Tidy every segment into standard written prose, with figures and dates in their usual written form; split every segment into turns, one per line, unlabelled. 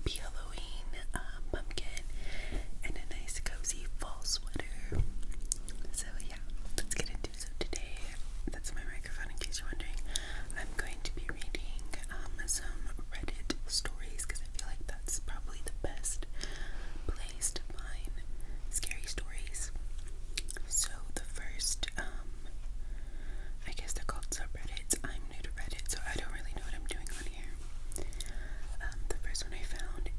creepy Halloween pumpkin and a nice cozy fall sweater. So yeah, let's get into it. So today, that's my microphone in case you're wondering, I'm going to be reading some Reddit stories because I feel like that's probably the best place to find scary stories. So the first, I guess they're called subreddits. I'm new to Reddit, so I don't really know what I'm doing on here. The first one I found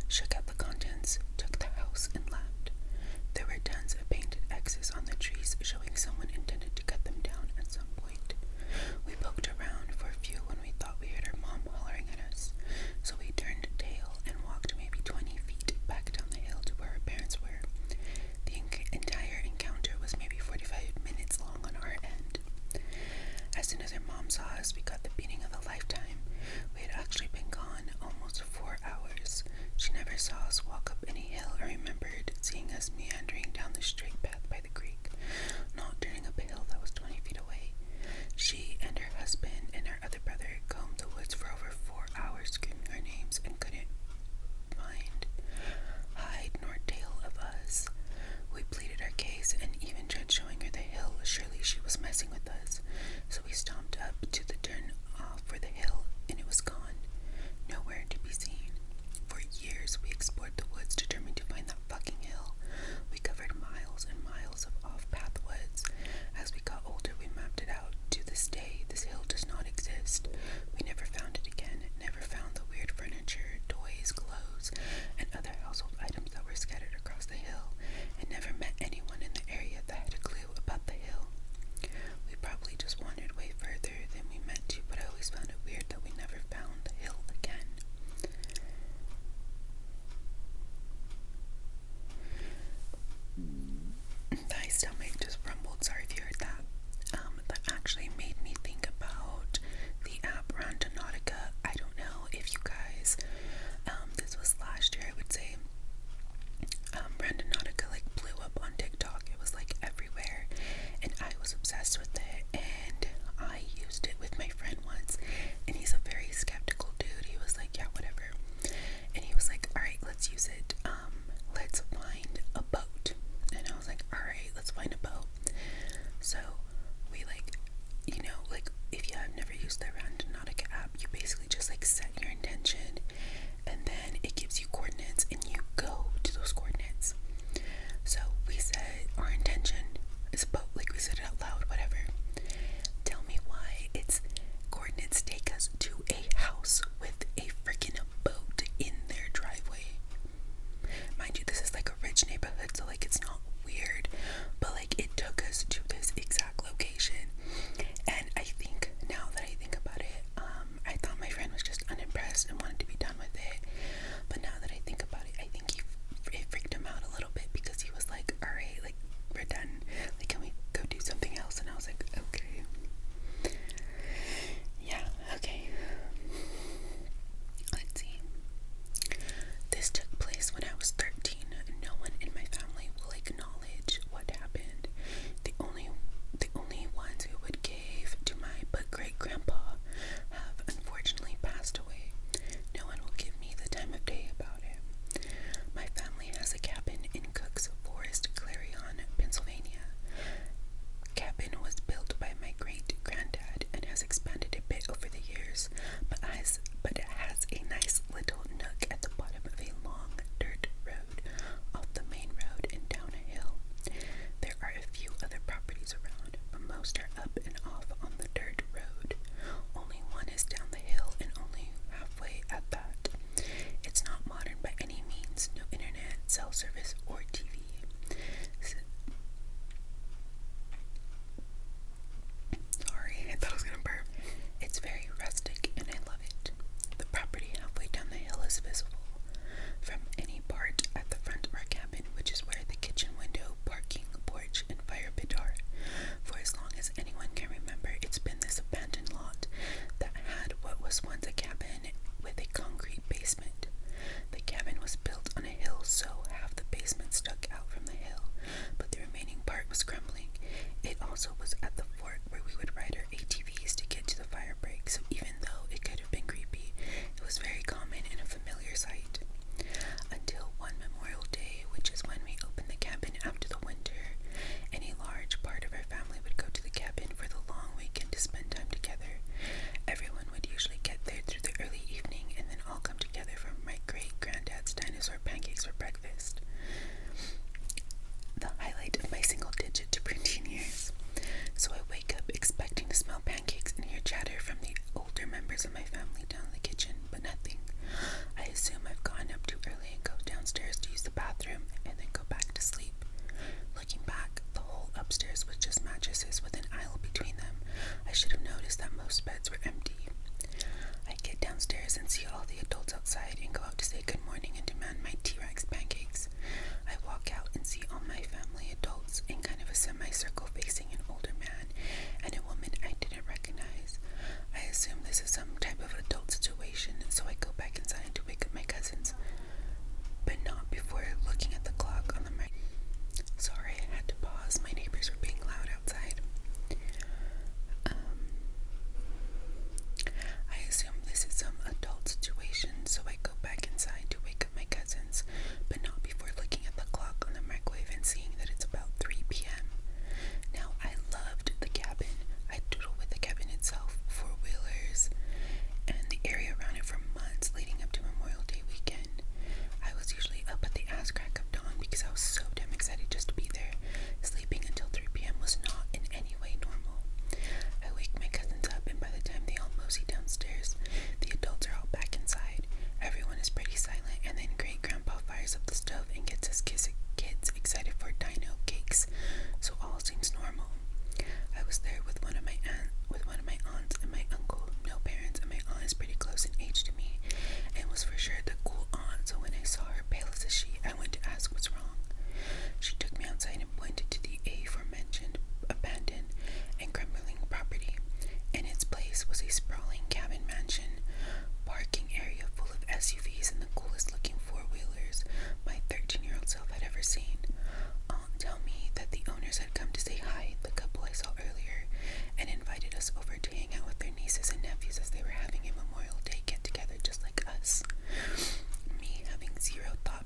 shook out the contents, took the house, and left. There were tons of painted X's on the trees, showing someone intended to cut them down at some point. We poked around for a few when we thought we heard our mom hollering at us, so we turned tail and walked maybe 20 feet back down the hill to where our parents were. The entire encounter was maybe 45 minutes long on our end. As soon as our mom saw us, we got the beating of a lifetime. We had actually been gone almost 4 hours. She never saw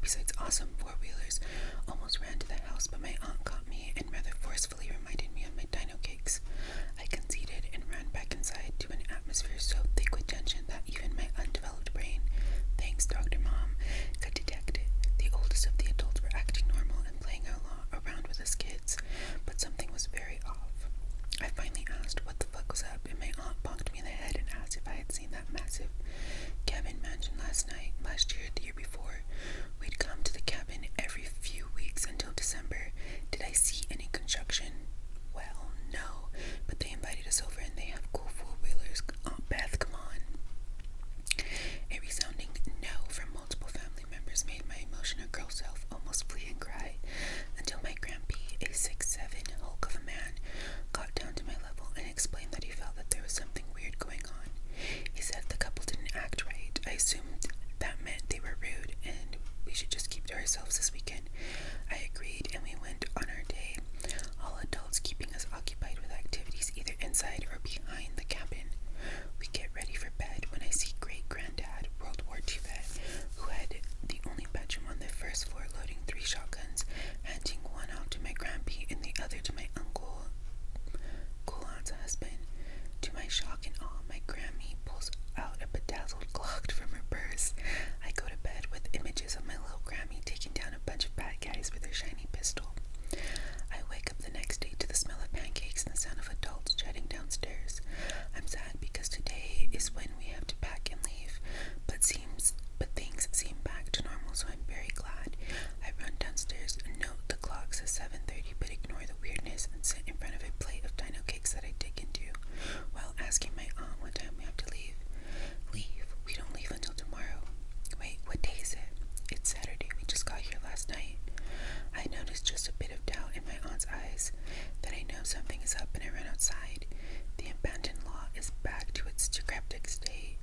besides awesome four-wheelers, almost ran to the house, but my aunt caught me and rather forcefully reminded me of my dino cakes. I conceded and ran back inside to an atmosphere so thick with tension that even my undeveloped brain, thanks Dr. Mom, could detect it. The oldest of the adults were acting normal and playing around with us kids, but something was very off. I finally asked what the fuck was up, and my aunt bonked me in the head and asked if I had seen that massive cabin mansion last year, the year before. We'd come to the cabin every few weeks until December. Did I see any construction? Well, no, but they invited us over and they have cool four-wheelers. Aunt Beth, come on. A resounding no from multiple family members made my emotional girl self almost flee and cry until my grandpee, a 6'7" hulk of a man, got down to my level and explained that he felt that there was something weird going on. He said the couple didn't act right. I assumed that meant they were rude and we should just keep to ourselves this weekend. I agreed and we went on our day, all adults keeping us occupied with activities either inside or behind the cabin. We get ready for bed when I see great-granddad, World War II vet, who had the only bedroom on the first floor, loading 3 shotguns, handing one off to my grandpee and the other to my uncle, cool aunt's husband. To my shock and awe, my Grammy pulls out a bedazzled Glock from her purse. I go to bed with images of my little Grammy taking down a bunch of bad guys with her shiny pistol. I wake up the next day to the smell of pancakes and the sound of adults chatting downstairs. I'm sad because today is when we have to pack and leave, but things seem back to normal, so I'm very glad. I run downstairs and note the clock says 7:30, but ignore the weirdness and sit in front of a plate of dino cakes that I dig into, while asking my aunt what time we have to leave. Leave? We don't leave until tomorrow. Wait, what day is it? It's Saturday. We just got here last night. I noticed just a bit of doubt in my aunt's eyes, that I know something is up, and I run outside. The abandoned lot is back to its decrepit state.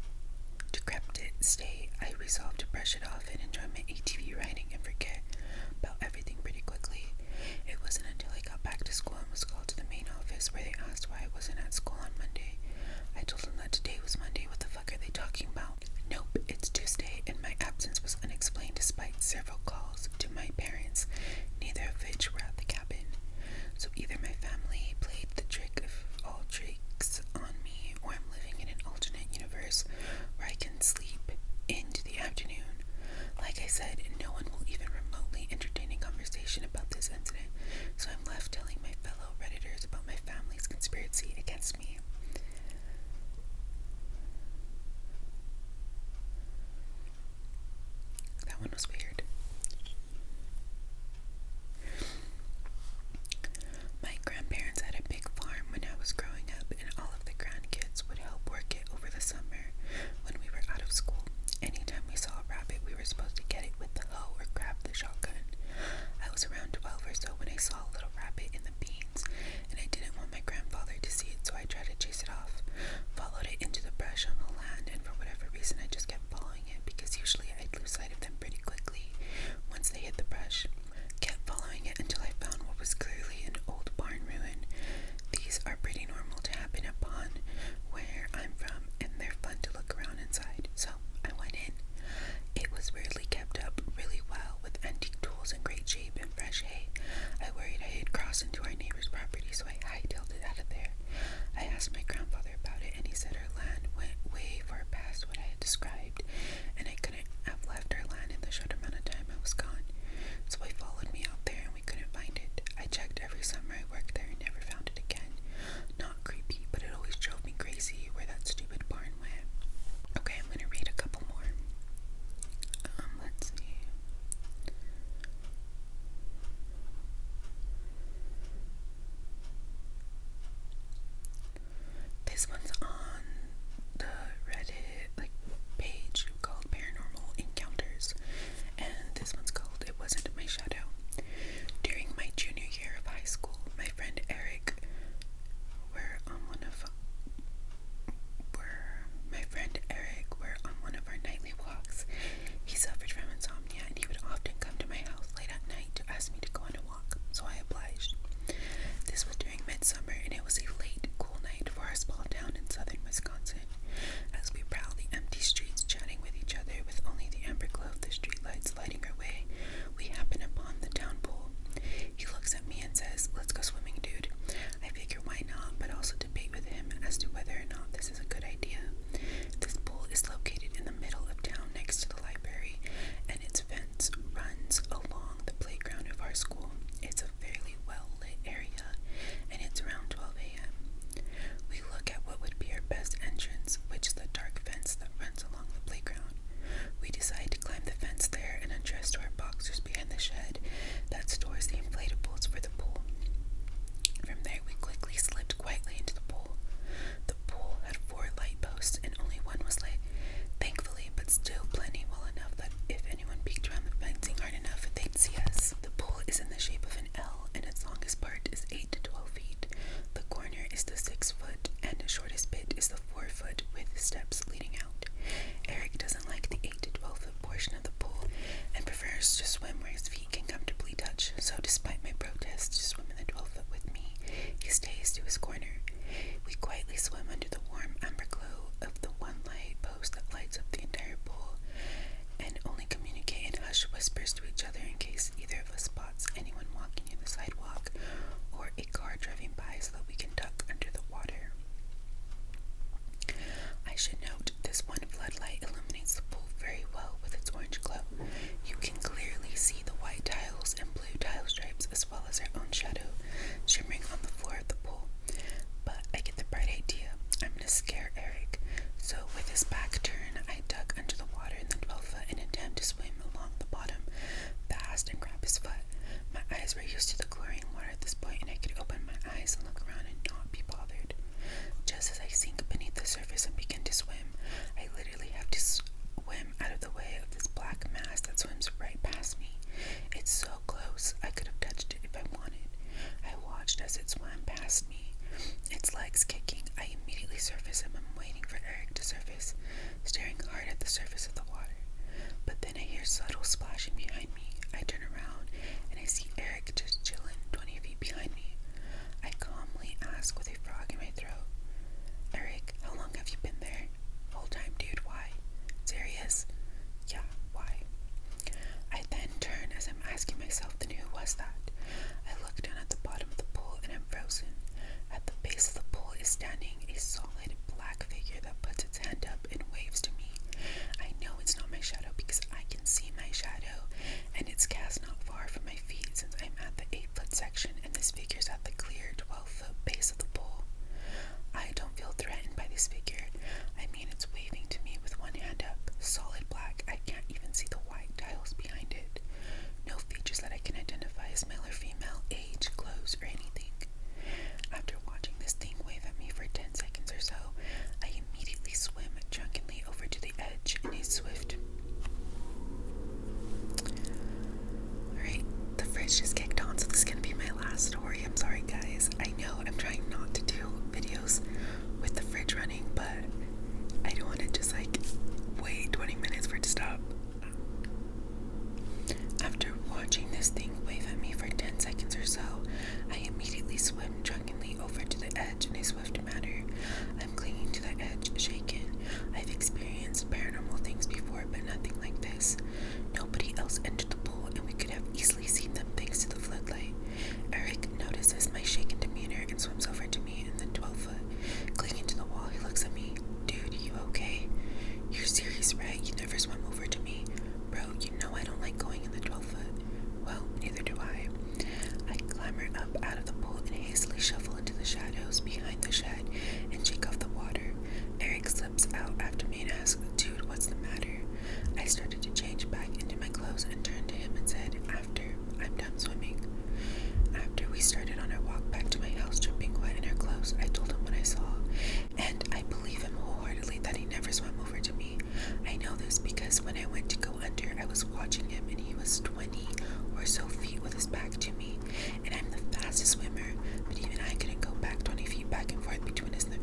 I resolve to brush it off and enjoy my ATV riding and forget about everything pretty quickly. It wasn't until I got back to school and was called to the main office where they asked why I wasn't at school on Monday. I told them that today was Monday. What the fuck are they talking about? Nope, it's Tuesday, and my absence was unexplained despite several calls to my parents, neither of which were at the cabin. So either my family played the trick of all tricks on me, or I'm living in an alternate universe where I can sleep into the afternoon. Like I said, no one will even remotely entertain a conversation about this incident, so I'm left telling my fellow Redditors about my family's conspiracy against me. That one was weird. My grandparents had a big farm when I was growing up, and all of the grandkids would help work it over the summer when we were out of school. Anytime we saw a rabbit, we were supposed to get it with the requests to swim in the 12-foot with me, he stays to his corner. We quietly swim under the warm amber glow of the one light post that lights up the entire pool, and only communicate in hushed whispers to each other in case either of us spots anyone walking near the sidewalk or a car driving by, so that we can duck under the water. I should note, this one floodlight illuminates the pool very well with its orange glow. You can clearly see the white tiles and blue tile stripes, as well as our own shadow shimmering on the floor of the pool. But I get the bright idea. I'm gonna scare Eric. So with his back turned, I duck under the water in the 12-foot and attempt to swim along the bottom fast and grab his foot. My eyes were used to the chlorine water at this point, and I could open my eyes and look around and not be bothered. Just as I sink beneath the surface and begin to swim, I literally have to swim out of the way of this black mass that swims right past me. It's so close, I could have touched it if I wanted. I watched as it swam past me, its legs kicking. I immediately surface and I'm waiting for Eric to surface, staring hard at the surface of the water. But then I hear subtle splashing behind me. I turn around and I see Eric just chilling 20 feet behind me. I calmly ask with a frog in my throat, Eric, how long have you been there? Whole time, dude, why? Serious? Yeah, why? I then turn as I'm asking myself, then who was that? I look down at the bottom of the pool and I'm frozen. At the base of the pool is standing a solid black figure that puts its hand up and waves to me. I know it's not my shadow because I can see my shadow, and it's cast not far from my feet since I'm at the 8-foot section and this figure's at the clear 12-foot base of the pool. I don't feel threatened by this figure. I mean, it's waving to me with one hand up, solid black. I can't even see the white tiles behind it. No features that I can identify as male or female, age, clothes, or anything. After watching this thing wave at me for 10 seconds or so, I immediately swim drunkenly over to the edge in a swift... Alright, the fridge just kicked on, so this is gonna be my last story. I'm sorry, guys. I know I'm trying not to do videos with the fridge running, but I don't want to just wait 20 minutes for it to stop. After watching this thing wave at me for 10 seconds or so, I immediately swim drunkenly over to the edge in a swift manner. I'm clinging to the edge, shaken. I've experienced paranormal things before, but nothing like this. Nobody else entered the pool, and we could have easily seen them thanks to the floodlight. Eric notices my shaken demeanor and swims over to me in the 12-foot. Clinging to the wall, he looks at me. Dude, you okay? You're serious, right? You never swam over to me. Bro, you know I don't like going in the 12-foot. Well, neither do I. I clamber up out of the pool and hastily shuffle into the shadows behind the shed and shake off the water. Eric slips out after me and asks, dude, what's the matter? I started to change back into my clothes and turned to him and said, after I'm done swimming. After we started on our walk back to my house dripping wet in our clothes, I told him what I saw, and I believe him wholeheartedly that he never swam over to me. I know this because when I went to go under, I was watching him and he was 20 or so feet with his back to me, and I'm the fastest swimmer, but even I couldn't go back 20 feet back and forth between us and